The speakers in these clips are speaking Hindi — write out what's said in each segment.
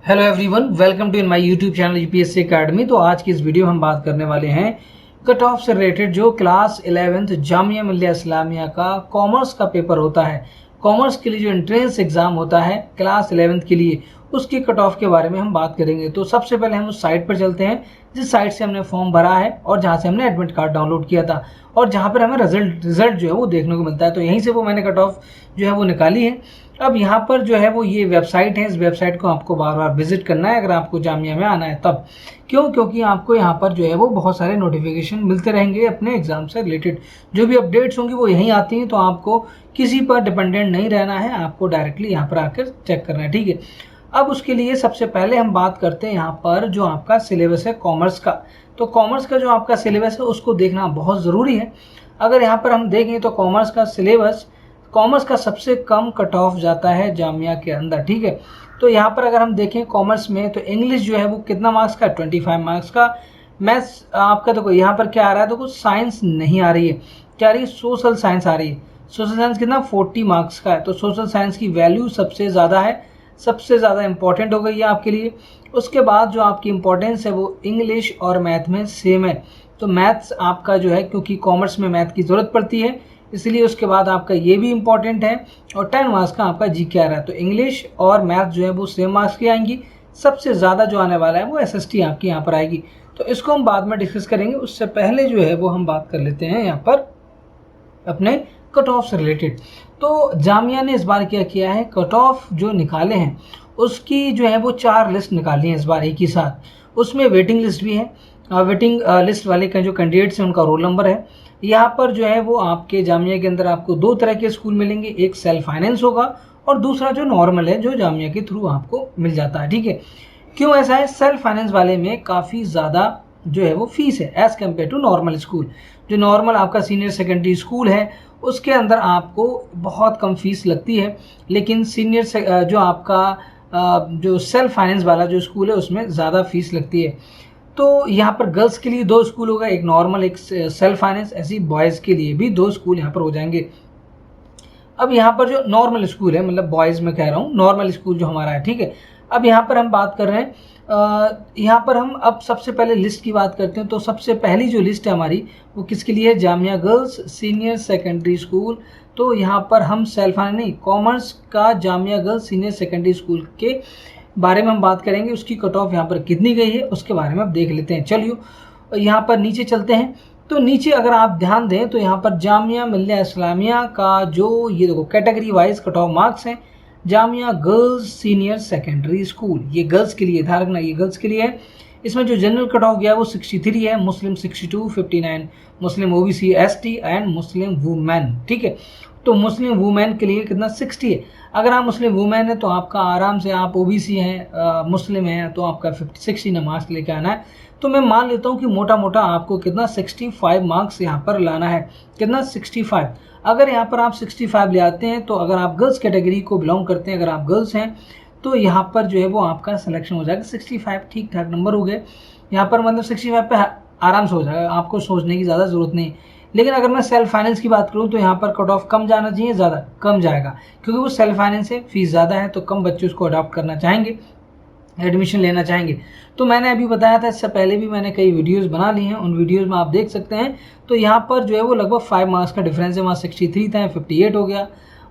Hello everyone, welcome to in my YouTube channel UPSC academy. तो आज की इस वीडियो में हम बात करने वाले हैं कट ऑफ से रिलेटेड जो क्लास 11th जामिया मिल्लिया इस्लामिया का कॉमर्स का पेपर होता है। कॉमर्स के लिए जो एंट्रेंस एग्जाम होता है क्लास 11th के लिए, उसकी कट ऑफ के बारे में हम बात करेंगे। तो सबसे पहले हम उस साइट पर चलते हैं जिस साइट से हमने फॉर्म भरा है और जहाँ से हमने एडमिट कार्ड डाउनलोड किया था और जहाँ पर हमें रिजल्ट जो है वो देखने को मिलता है। तो यहीं से वो मैंने कट ऑफ जो है वो निकाली है। अब यहाँ पर जो है वो ये वेबसाइट है, इस वेबसाइट को आपको बार बार विजिट करना है अगर आपको जामिया में आना है तब। क्योंकि आपको यहाँ पर जो है वो बहुत सारे नोटिफिकेशन मिलते रहेंगे अपने एग्जाम से रिलेटेड। जो भी अपडेट्स होंगी वो यहीं आती हैं, तो आपको किसी पर डिपेंडेंट नहीं रहना है, आपको डायरेक्टली यहाँ पर आकर चेक करना है। ठीक है, अब उसके लिए सबसे पहले हम बात करते हैं यहाँ पर जो आपका सिलेबस है कॉमर्स का। तो कॉमर्स का जो आपका सिलेबस है उसको देखना बहुत ज़रूरी है। अगर यहाँ पर हम देखें तो कॉमर्स का सिलेबस, कॉमर्स का सबसे कम कट ऑफ जाता है जामिया के अंदर। ठीक है, तो यहाँ पर अगर हम देखें कॉमर्स में तो इंग्लिश जो है वो कितना मार्क्स का, 25 मार्क्स का। मैथ्स आपका देखो यहाँ पर क्या आ रहा है, तो कुछ साइंस नहीं आ रही है, क्या आ रही है, सोशल साइंस आ रही है। सोशल साइंस कितना, 40 मार्क्स का है। तो सोशल साइंस की वैल्यू सबसे ज़्यादा है, सबसे ज़्यादा इंपॉर्टेंट हो गई है आपके लिए। उसके बाद जो आपकी इंपॉर्टेंस है वो इंग्लिश और मैथ में सेम है। तो मैथ्स आपका जो है, क्योंकि कॉमर्स में मैथ की ज़रूरत पड़ती है, इसलिए उसके बाद आपका ये भी इंपॉर्टेंट है। और 10 मार्क्स का आपका जी के आ रहा है, तो इंग्लिश और मैथ जो है वो सेम मार्क्स की आएंगी। सबसे ज़्यादा जो आने वाला है वो एसएसटी आपकी यहाँ पर आएगी। तो इसको हम बाद में डिस्कस करेंगे, उससे पहले जो है वो हम बात कर लेते हैं यहाँ पर अपने कट ऑफ से रिलेटेड। तो जामिया ने इस बार क्या किया है, कट ऑफ जो निकाले हैं उसकी जो है वो 4 लिस्ट निकाली है इस बार एक ही साथ। उसमें वेटिंग लिस्ट भी है। वेटिंग लिस्ट वाले का जो कैंडिडेट्स हैं उनका रोल नंबर है। यहाँ पर जो है वो आपके जामिया के अंदर आपको 2 तरह के स्कूल मिलेंगे, एक सेल्फ फाइनेंस होगा और दूसरा जो नॉर्मल है जो जामिया के थ्रू आपको मिल जाता है। ठीक है, क्यों ऐसा है, सेल्फ फाइनेंस वाले में काफ़ी ज़्यादा जो है वो फीस है as compared to normal school. जो नॉर्मल आपका सीनियर सेकेंडरी स्कूल है उसके अंदर आपको बहुत कम फीस लगती है, लेकिन सीनियर से जो आपका जो सेल्फ फाइनेंस वाला जो स्कूल है उसमें ज़्यादा फीस लगती है। तो यहाँ पर गर्ल्स के लिए 2 स्कूल होगा, एक नॉर्मल एक सेल्फ फाइनेंस। ऐसी बॉयज़ के लिए भी 2 स्कूल यहाँ पर हो जाएंगे। अब यहाँ पर जो नॉर्मल स्कूल है, मतलब बॉयज़ में कह रहा हूँ, नॉर्मल स्कूल जो हमारा है, ठीक है। अब यहाँ पर हम बात कर रहे हैं, यहाँ पर हम अब सबसे पहले लिस्ट की बात करते हैं। तो सबसे पहली जो लिस्ट है हमारी वो किसके लिए है, Jamia girls senior secondary school. तो यहाँ पर हम सेल्फ नहीं, कॉमर्स का Jamia girls senior secondary school के बारे में हम बात करेंगे। उसकी कट ऑफ यहाँ पर कितनी गई है उसके बारे में अब देख लेते हैं। चलिए यहाँ पर नीचे चलते हैं। तो नीचे अगर आप ध्यान दें तो यहाँ पर जामिया मिल्लिया इस्लामिया का जो ये देखो category wise cut off marks हैं। Jamia girls senior secondary school, ये गर्ल्स के लिए, ध्यान रखना ये गर्ल्स के लिए है। इसमें जो जनरल कट ऑफ गया है वो 63 है, Muslim 62, 59 Muslim OBC ST and Muslim women. ठीक है, तो मुस्लिम वुमेन के लिए कितना, 60 है। अगर आप मुस्लिम वुमेन है तो आपका आराम से, आप ओबीसी हैं, मुस्लिम हैं, तो आपका 60 मार्क्स लेके आना है। तो मैं मान लेता हूँ कि मोटा मोटा आपको कितना, 65 मार्क्स यहाँ पर लाना है। कितना, 65। अगर यहाँ पर आप 65 ले आते हैं तो अगर आप गर्ल्स कैटेगरी को बिलोंग करते हैं, अगर आप गर्ल्स हैं तो यहाँ पर जो है वो आपका सिलेक्शन हो जाएगा। 65 ठीक ठाक नंबर हो गए यहाँ पर, मतलब 65 पे आराम से हो जाएगा, आपको सोचने की ज़्यादा ज़रूरत नहीं। लेकिन अगर मैं सेल्फ फाइनेंस की बात करूँ तो यहाँ पर कट ऑफ कम जाना चाहिए, ज़्यादा कम जाएगा, क्योंकि वो सेल्फ फाइनेंस है, फीस ज़्यादा है, तो कम बच्चे उसको अडॉप्ट करना चाहेंगे, एडमिशन लेना चाहेंगे। तो मैंने अभी बताया था, इससे पहले भी मैंने कई वीडियोस बना ली हैं, उन वीडियोस में आप देख सकते हैं। तो यहाँ पर जो है वो लगभग 5 मार्क्स का डिफरेंस है। वहाँ 63 था, 58 हो गया।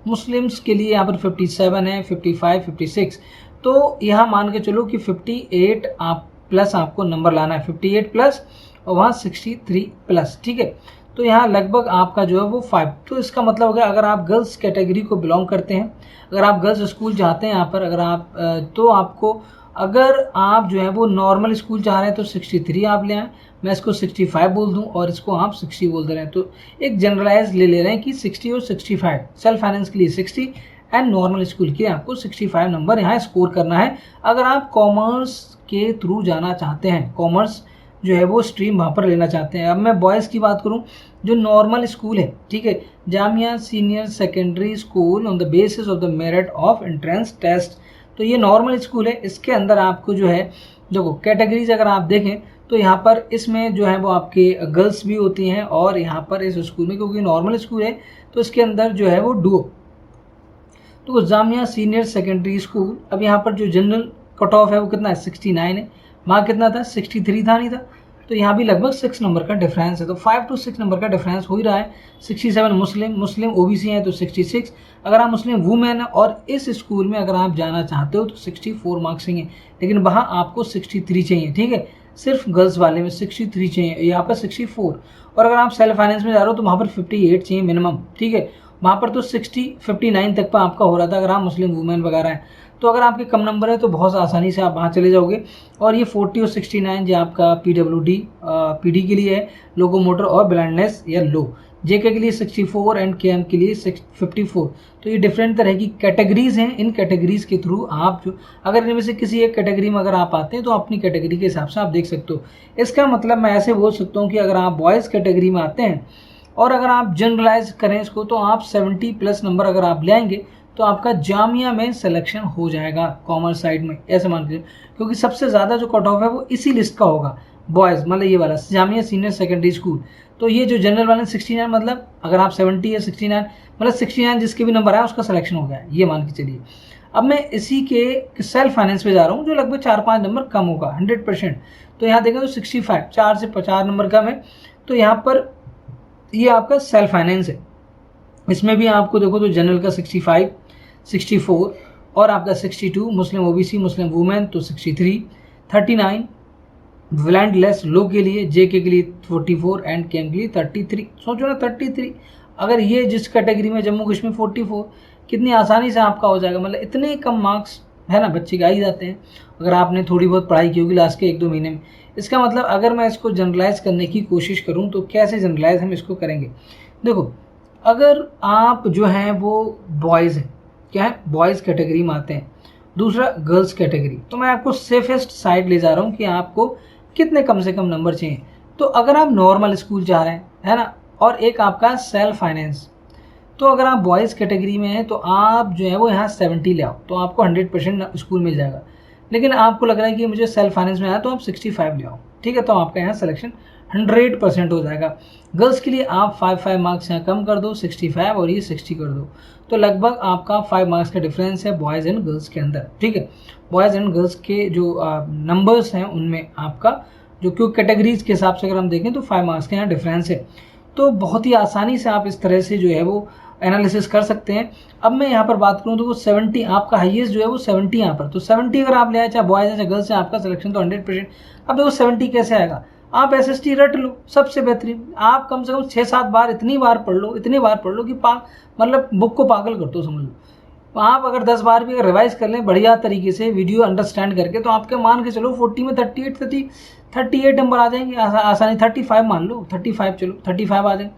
मुस्लिम्स के लिए यहाँ पर 57 है, 55, 56। तो यहाँ मान के चलो कि 58 आप प्लस आपको नंबर लाना है, 58 प्लस और वहाँ 63 प्लस। ठीक है, तो यहाँ लगभग आपका जो है वो 5। तो इसका मतलब हो गया, अगर आप गर्ल्स कैटेगरी को बिलोंग करते हैं, अगर आप गर्ल्स स्कूल चाहते हैं यहाँ पर, अगर आप तो आपको, अगर आप जो है वो नॉर्मल स्कूल चाह रहे हैं तो 63 आप ले आएँ, मैं इसको 65 बोल दूं और इसको आप 60 बोल दे रहे हैं। तो एक जनरलाइज ले रहे हैं कि 60 और 65, सेल्फ फाइनेंस के लिए 60 एंड नॉर्मल स्कूल के लिए आपको 65 नंबर यहाँ स्कोर करना है, अगर आप कॉमर्स के थ्रू जाना चाहते हैं, कॉमर्स जो है वो स्ट्रीम वहाँ पर लेना चाहते हैं। अब मैं बॉयज़ की बात करूँ, जो नॉर्मल स्कूल है, ठीक है, Jamia senior secondary school on the basis of the merit of entrance test. तो ये नॉर्मल स्कूल है, इसके अंदर आपको जो है, देखो कैटेगरीज अगर आप देखें तो यहाँ पर इसमें जो है वो आपके गर्ल्स भी होती हैं, और यहाँ पर इस स्कूल में, क्योंकि नॉर्मल स्कूल है तो इसके अंदर जो है वो डुओ, तो जामिया सीनियर सेकेंडरी स्कूल। अब यहाँ पर जो जनरल कट ऑफ है वो कितना है 69 है, वहाँ कितना था 63 था नहीं था, तो यहाँ भी लगभग 6 नंबर का डिफरेंस है। तो 5 to 6 नंबर का डिफरेंस हो ही रहा है। 67 मुस्लिम ओबीसी है तो 66, अगर आप मुस्लिम वुमेन और इस स्कूल में अगर आप जाना चाहते हो तो 64 मार्क्स चाहिए, लेकिन वहाँ आपको 63 चाहिए, ठीक है, सिर्फ गर्ल्स वाले में 63 चाहिए, यहाँ पर 64। और अगर आप सेल्फ फाइनेंस में जा रहे हो तो वहाँ पर 58 चाहिए मिनिमम, ठीक है, वहाँ पर तो 59 तक पर आपका हो रहा था अगर आप मुस्लिम वुमेन वगैरह हैं। तो अगर आपके कम नंबर है तो बहुत आसानी से आप वहाँ चले जाओगे। और ये 40 और 69 जो आपका पीडी के लिए है, लोकोमोटर और ब्लाइंडनेस या लो, जेके के लिए 64 एंड केएम के लिए 54। तो ये डिफरेंट तरह की कैटेगरीज हैं। इन कैटेगरीज के थ्रू आप जो अगर इनमें से किसी एक कैटेगरी में अगर आप आते हैं तो अपनी कैटेगरी के हिसाब से आप देख सकते हो। इसका मतलब मैं ऐसे बोल सकता हूँ कि अगर आप बॉयज़ कैटेगरी में आते हैं और अगर आप जनरलाइज करें इसको तो आप 70+ नंबर अगर आप ले आएंगे तो आपका जामिया में सिलेक्शन हो जाएगा कॉमर्स साइड में, ऐसे मान के, क्योंकि सबसे ज़्यादा जो कट ऑफ है वो इसी लिस्ट का होगा, बॉयज़ मतलब ये वाला जामिया सीनियर सेकेंडरी स्कूल। तो ये जो जनरल वाले 69 मतलब अगर आप 70 या 69 मतलब 69 जिसके भी नंबर आया उसका सिलेक्शन हो गया है, ये मान के चलिए। अब मैं इसी के सेल्फ फाइनेंस पे जा रहा हूँ जो लगभग 4-5 नंबर कम होगा 100%। तो यहाँ देखें तो 65 4 से 50 नंबर कम है। तो यहाँ पर ये आपका सेल्फ फाइनेंस है, इसमें भी आपको देखो तो जनरल का 65 64 और आपका 62, मुस्लिम ओबीसी मुस्लिम वुमेन तो 63 39, ब्लाइंडनेस लो के लिए, जेके के लिए 44 एंड केएम के लिए 33। सोचो ना 33, अगर ये जिस कैटेगरी में जम्मू कश्मीर 44, कितनी आसानी से आपका हो जाएगा। मतलब इतने कम मार्क्स है ना बच्चे के आ ही जाते हैं अगर आपने थोड़ी बहुत पढ़ाई की होगी लास्ट के 1-2 महीने में। इसका मतलब अगर मैं इसको जनरलाइज करने की कोशिश करूं तो कैसे जनरलाइज हम इसको करेंगे। देखो अगर आप जो हैं वो बॉयज़ हैं, क्या है बॉयज़ कैटेगरी में आते हैं, दूसरा गर्ल्स कैटेगरी, तो मैं आपको सेफेस्ट साइड ले जा रहा हूँ कि आपको कितने कम से कम नंबर चाहिए। तो अगर आप नॉर्मल स्कूल जा रहे हैं है ना, और एक आपका सेल्फ फाइनेंस, तो अगर आप बॉयज़ कैटेगरी में हैं तो आप जो है वो यहाँ 70 ले आओ तो आपको 100% स्कूल मिल जाएगा। लेकिन आपको लग रहा है कि मुझे सेल्फ फाइनेंस में आया तो आप 65 ले आओ, ठीक है, तो आपका यहाँ सिलेक्शन 100% हो जाएगा। गर्ल्स के लिए आप 5 मार्क्स यहाँ कम कर दो, 65 और ये 60 कर दो, तो लगभग आपका 5 मार्क्स का डिफरेंस है बॉयज़ एंड गर्ल्स के अंदर, ठीक है। बॉयज़ एंड गर्ल्स के जो नंबर्स हैं उनमें आपका जो क्यों कैटेगरीज के हिसाब से अगर हम देखें तो 5 मार्क्स का यहाँ डिफरेंस है। तो बहुत ही आसानी से आप इस तरह से जो है वो एनालिसिस कर सकते हैं। अब मैं यहाँ पर बात करूँ तो वो 70 आपका हाईएस्ट जो है वो 70 यहाँ पर, तो 70 अगर आप ले आए चाहे बॉयज़ है चाहे गर्ल्स है, आपका सिलेक्शन तो 100%। अब देखो 70 कैसे आएगा, आप SST रट लो, सबसे बेहतरीन, आप कम से कम 6-7 बार इतनी बार पढ़ लो कि मतलब बुक को पागल कर दो समझ लो। आप अगर 10 बार भी अगर रिवाइज कर लें बढ़िया तरीके से वीडियो अंडरस्टैंड करके तो आपके मान के चलो 40 में 38 नंबर आ जाएंगे आसानी। 35 मान लो, 35 चलो 35 आ जाएंगे।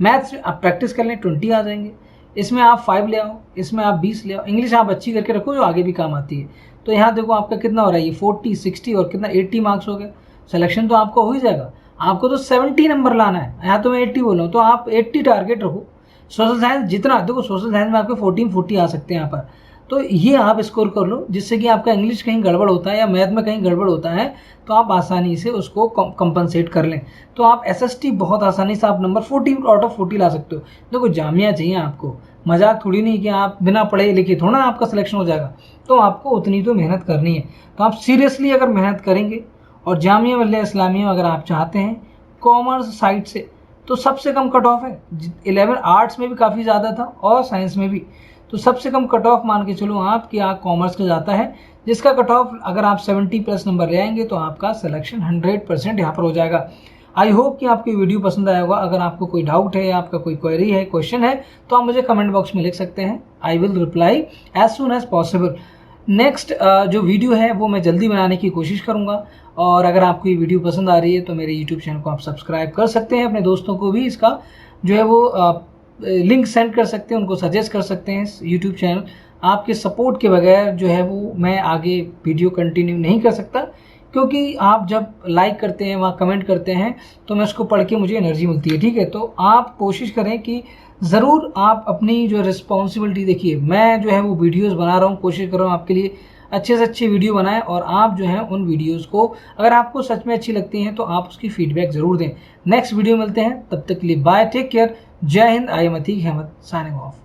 मैथ्स आप प्रैक्टिस कर लें 20 आ जाएंगे, इसमें आप 5 ले आओ, इसमें आप 20 ले आओ। इंग्लिश आप अच्छी करके रखो जो आगे भी काम आती है। तो यहाँ देखो आपका कितना हो रहा है, ये 40 60 और कितना 80 मार्क्स हो गए, सिलेक्शन तो आपको हो ही जाएगा। आपको तो 70 नंबर लाना है, यहाँ तो मैं 80 बोल रहा हूँ, तो आप 80 टारगेट रखो। सोशल साइंस जितना देखो, सोशल साइंस में आपके 14-40 आ सकते हैं यहाँ पर, तो ये आप स्कोर कर लो, जिससे कि आपका इंग्लिश कहीं गड़बड़ होता है या मैथ में कहीं गड़बड़ होता है तो आप आसानी से उसको कंपनसेट कर लें। तो आप SST बहुत आसानी से आप नंबर 40 आउट ऑफ 40 ला सकते हो। देखो जामिया चाहिए आपको, मजाक थोड़ी नहीं कि आप बिना पढ़े लिखे थोड़ा ना आपका सिलेक्शन हो जाएगा, तो आपको उतनी तो मेहनत करनी है। तो आप सीरियसली अगर मेहनत करेंगे और जामिया मिल्लिया इस्लामिया अगर आप चाहते हैं कॉमर्स साइड से, तो सबसे कम कट ऑफ है 11, आर्ट्स में भी काफ़ी ज़्यादा था और साइंस में भी, तो सबसे कम कट ऑफ मान के चलो आप कि आप कॉमर्स का जाता है, जिसका कट ऑफ अगर आप 70+ नंबर ले आएंगे तो आपका सिलेक्शन 100% यहाँ पर हो जाएगा। आई होप कि आपकी वीडियो पसंद आया होगा। अगर आपको कोई डाउट है, आपका कोई क्वेरी है, क्वेश्चन है, तो आप मुझे कमेंट बॉक्स में लिख सकते हैं। I will reply as soon as possible. Next जो वीडियो है वो मैं जल्दी बनाने की कोशिश करूँगा। और अगर आपको ये वीडियो पसंद आ रही है तो मेरे यूट्यूब चैनल को आप सब्सक्राइब कर सकते हैं, अपने दोस्तों को भी इसका जो है वो लिंक सेंड कर सकते हैं, उनको सजेस्ट कर सकते हैं यूट्यूब चैनल। आपके सपोर्ट के बगैर जो है वो मैं आगे वीडियो कंटिन्यू नहीं कर सकता, क्योंकि आप जब लाइक करते हैं, वहाँ कमेंट करते हैं, तो मैं उसको पढ़ के मुझे एनर्जी मिलती है, ठीक है। तो आप कोशिश करें कि ज़रूर आप अपनी जो रिस्पॉन्सिबिलिटी देखिए, मैं जो है वो वीडियोज़ बना रहा हूँ, कोशिश कर रहा हूँ आपके लिए अच्छे से अच्छी वीडियो बनाएं, और आप जो है उन वीडियोज़ को अगर आपको सच में अच्छी लगती हैं तो आप उसकी फीडबैक ज़रूर दें। नेक्स्ट वीडियो मिलते हैं, तब तक के लिए bye, take care, Jai Hind. I am Atiq Ahmed signing of.